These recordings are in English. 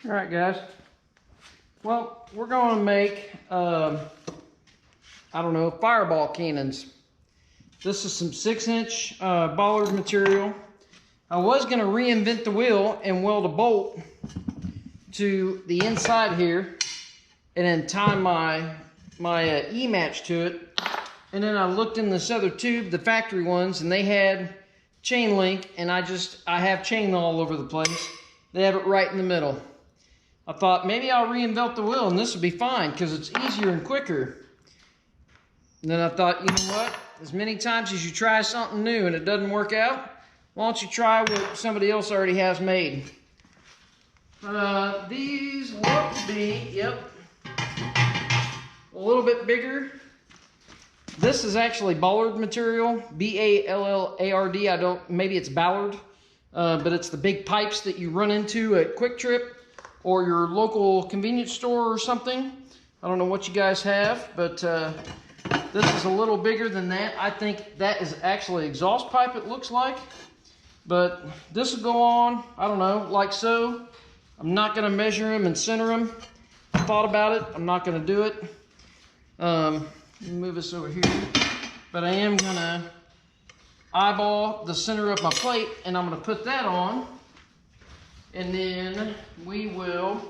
All right, guys. Well, we're going to make, I don't know, fireball cannons. This is some 6-inch bollard material. I was going to reinvent the wheel and weld a bolt to the inside here and then tie my E-match to it. And then I looked in this other tube, the factory ones, and they had chain link, and I have chain all over the place. They have it right in the middle. I thought maybe I'll reinvent the wheel and this would be fine because it's easier and quicker. And then I thought, you know what? As many times as you try something new and it doesn't work out, why don't you try what somebody else already has made? These look to be, yep, a little bit bigger. This is actually bollard material, B-A-L-L-A-R-D. Maybe it's ballard, but it's the big pipes that you run into at Quick Trip or your local convenience store or something. I don't know what you guys have, but this is a little bigger than that. I think that is actually exhaust pipe, it looks like. But this will go on, I don't know, like so. I'm not gonna measure them and center them. I thought about it, I'm not gonna do it. Let me move this over here. But I am gonna eyeball the center of my plate and I'm gonna put that on. And then we will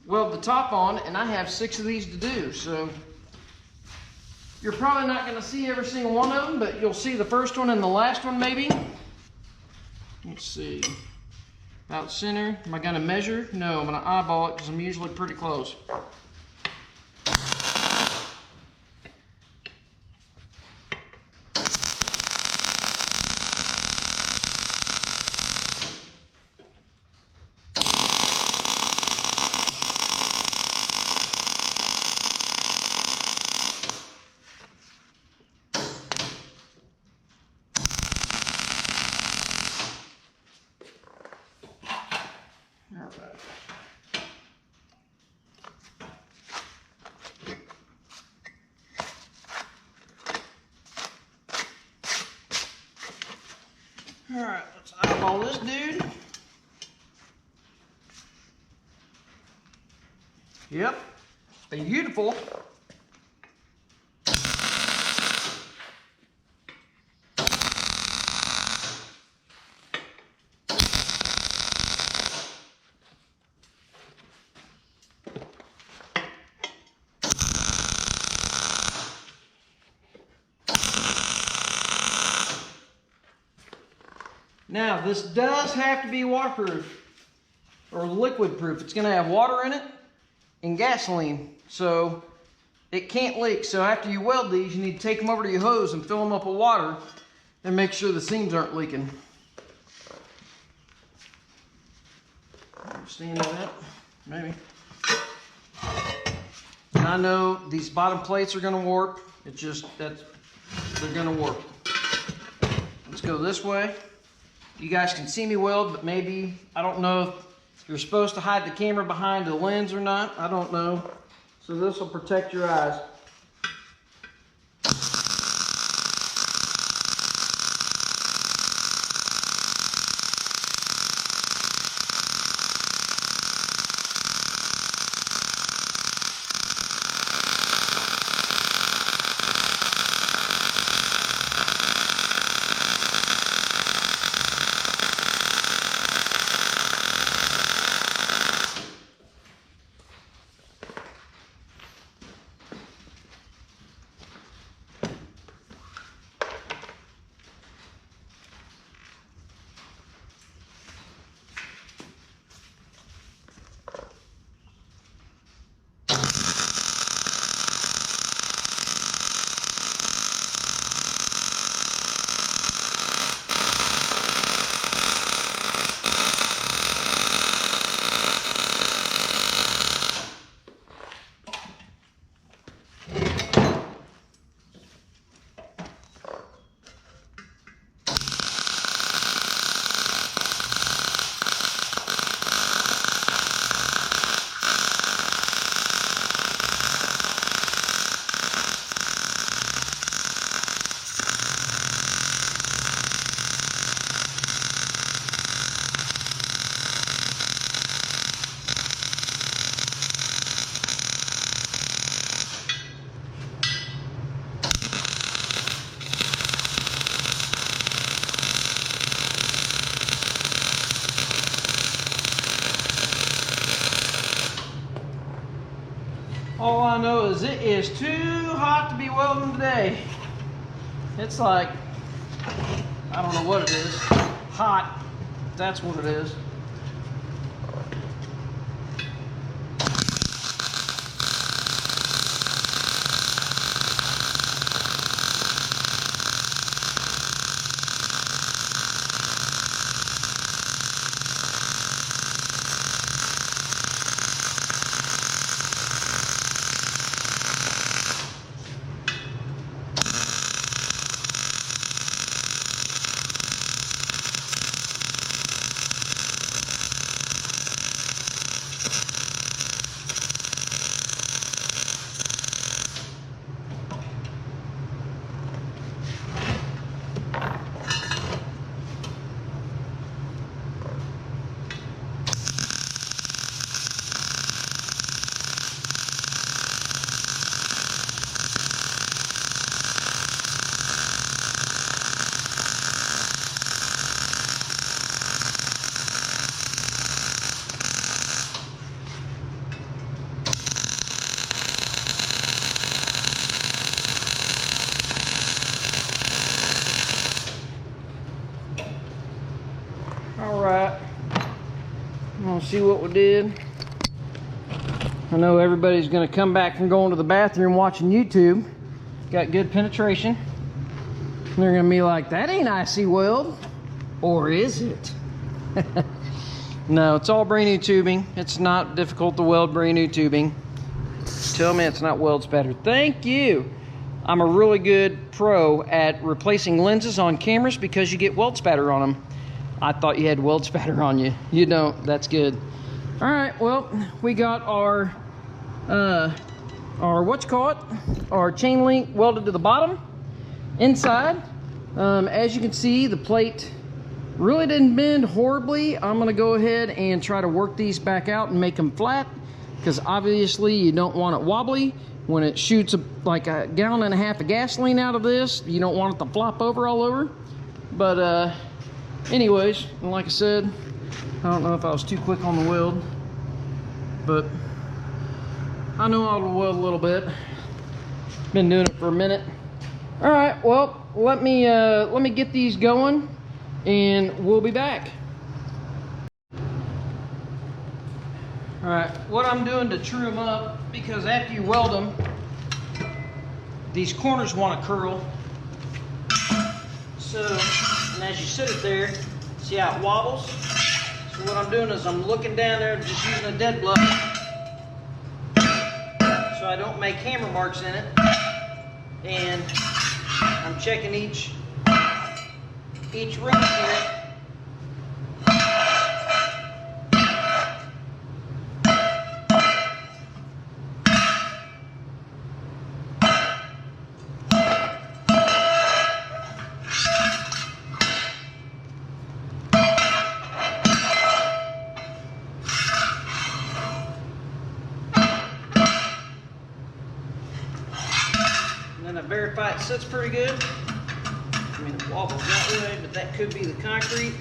weld the top on, and I have 6 of these to do. So you're probably not gonna see every single one of them, but you'll see the first one and the last one maybe. Let's see, about center. Am I gonna measure? No, I'm gonna eyeball it because I'm usually pretty close. All right, let's eyeball this dude. Yep, beautiful. Now, this does have to be waterproof or liquid proof. It's going to have water in it and gasoline, so it can't leak. So after you weld these, you need to take them over to your hose and fill them up with water and make sure the seams aren't leaking. Understand that? Maybe. And I know these bottom plates are going to warp. It's just that they're going to warp. Let's go this way. You guys can see me weld, but maybe, I don't know if you're supposed to hide the camera behind the lens or not. I don't know. So this will protect your eyes. I know is it is too hot to be welding today. It's like, I don't know what it is. Hot. That's what it is. Alright, I'm gonna see what we did. I know everybody's gonna come back from going to the bathroom watching YouTube. Got good penetration. They're gonna be like, that ain't IC weld. Or is it? No, it's all brand new tubing. It's not difficult to weld brand new tubing. Tell me it's not weld spatter. Thank you. I'm a really good pro at replacing lenses on cameras because you get weld spatter on them. I thought you had weld spatter on you. You don't. That's good. All right. Well, we got our our chain link welded to the bottom. Inside, as you can see, the plate really didn't bend horribly. I'm gonna go ahead and try to work these back out and make them flat, because obviously you don't want it wobbly. When it shoots like a gallon and a half of gasoline out of this, you don't want it to flop over all over. But anyways, like I said, I don't know if I was too quick on the weld, but I know how to weld a little bit. Been doing it for a minute. All right, well, let me get these going, and we'll be back. All right, what I'm doing to true them up, because after you weld them, these corners want to curl. So, and as you sit it there, see how it wobbles? So what I'm doing is I'm looking down there, just using a dead block, so I don't make hammer marks in it. And I'm checking each ring here. And I verify it sits pretty good. I mean, it wobbles that way, but that could be the concrete.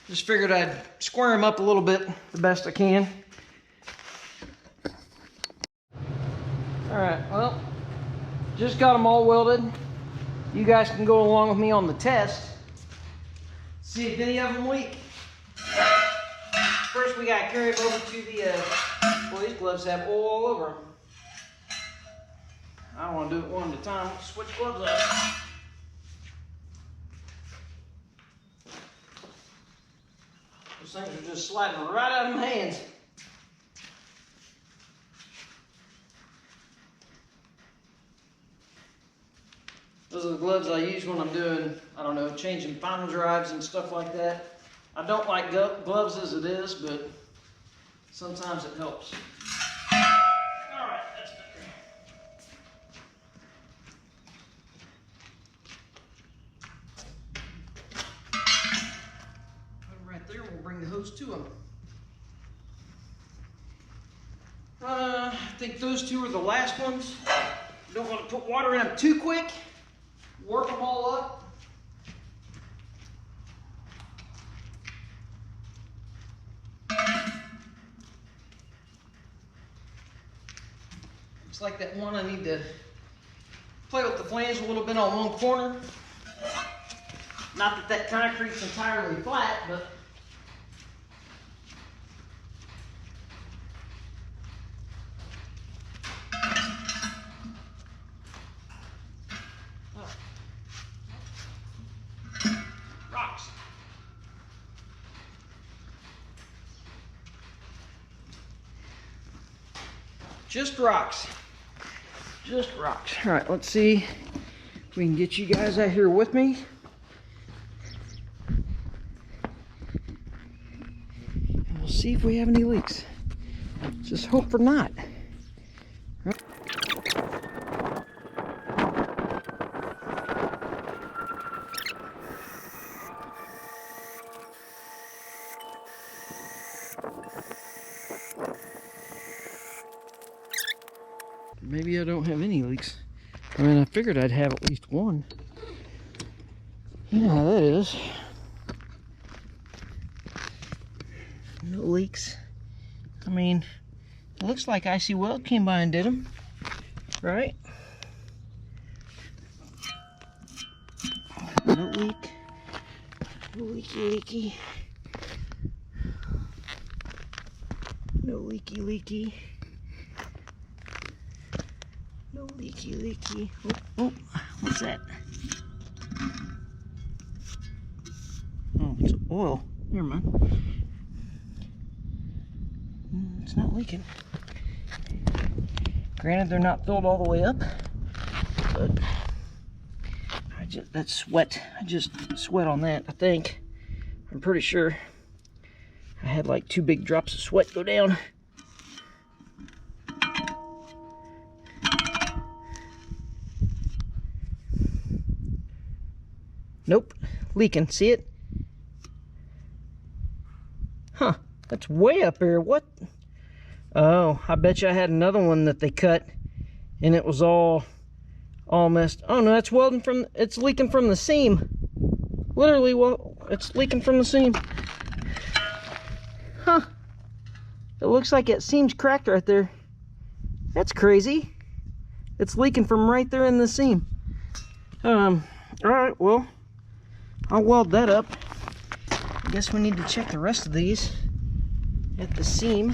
Just figured I'd square them up a little bit the best I can. All right, well, just got them all welded. You guys can go along with me on the test. See if any of them leak. First, we got to carry them over to the, well, these gloves have oil all over them. I don't want to do it one at a time. Switch gloves up. Those things are just sliding right out of my hands. Those are the gloves I use when I'm doing, I don't know, changing final drives and stuff like that. I don't like gloves as it is, but sometimes it helps. All right, that's better. Put them right there, we'll bring the hose to them. I think those two are the last ones. Don't want to put water in them too quick. Work them all up. Looks like that one I need to play with the flange a little bit on one corner. Not that that concrete's entirely flat, but rocks. Just rocks. Just rocks. All right, let's see if we can get you guys out here with me. And we'll see if we have any leaks. Just hope for not. Maybe I don't have any leaks. I mean, I figured I'd have at least one. You know how that is. No leaks. I mean, it looks like Icy Weld came by and did them, right? No leak. No leaky. No leaky. No leaky. Oh, what's that? Oh, it's oil. Never mind. It's not leaking. Granted, they're not filled all the way up, but that's sweat. I just sweat on that, I think. I'm pretty sure I had like 2 big drops of sweat go down. Nope, leaking. See it? Huh, that's way up here. What? Oh, I bet you I had another one that they cut and it was all messed. Oh no, that's welding from, it's leaking from the seam. Literally, well, it's leaking from the seam. Huh. It looks like it seam's cracked right there. That's crazy. It's leaking from right there in the seam. All right, well, I'll weld that up. I guess we need to check the rest of these at the seam.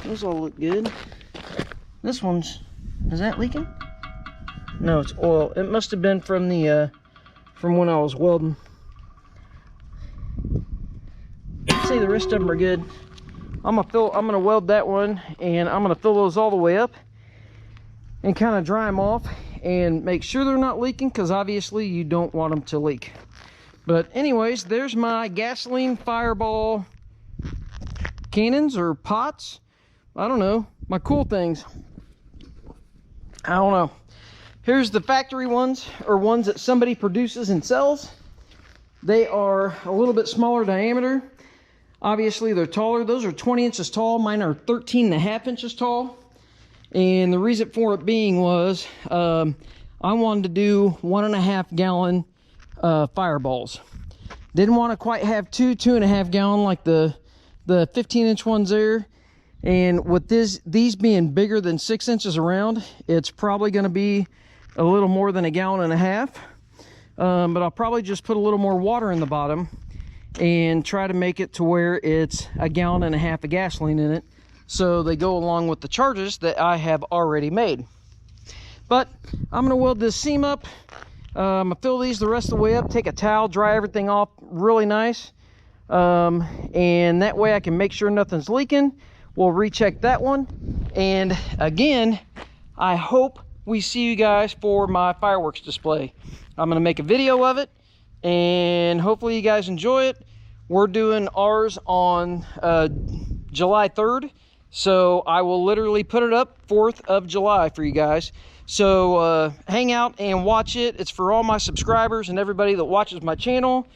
Those all look good. This one's, is that leaking? No, it's oil. It must have been from the from when I was welding. I'd say the rest of them are good. I'm gonna weld that one, and I'm gonna fill those all the way up and kind of dry them off and make sure they're not leaking, because obviously you don't want them to leak. But anyways, there's my gasoline fireball cannons or pots. I don't know, my cool things. I don't know. Here's the factory ones, or ones that somebody produces and sells. They are a little bit smaller diameter. Obviously they're taller. Those are 20 inches tall. Mine are 13.5 inches tall. And the reason for it being was I wanted to do 1.5 gallon fireballs. Didn't want to quite have 2.5 gallon like the 15-inch ones there. And with these being bigger than 6 inches around, it's probably going to be a little more than 1.5 gallons. But I'll probably just put a little more water in the bottom and try to make it to where it's 1.5 gallons of gasoline in it, so they go along with the charges that I have already made. But I'm gonna weld this seam up. I'm gonna fill these the rest of the way up, take a towel, dry everything off really nice, and that way I can make sure nothing's leaking. We'll recheck that one, and again, I hope we see you guys for my fireworks display. I'm going to make a video of it, and hopefully you guys enjoy it. We're doing ours on July 3rd, so I will literally put it up 4th of July for you guys. So hang out and watch it. It's for all my subscribers and everybody that watches my channel.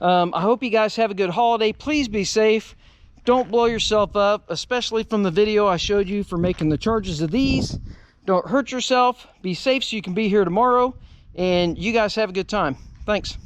I hope you guys have a good holiday. Please be safe. Don't blow yourself up, especially from the video I showed you for making the charges of these. Don't hurt yourself. Be safe so you can be here tomorrow. And you guys have a good time. Thanks.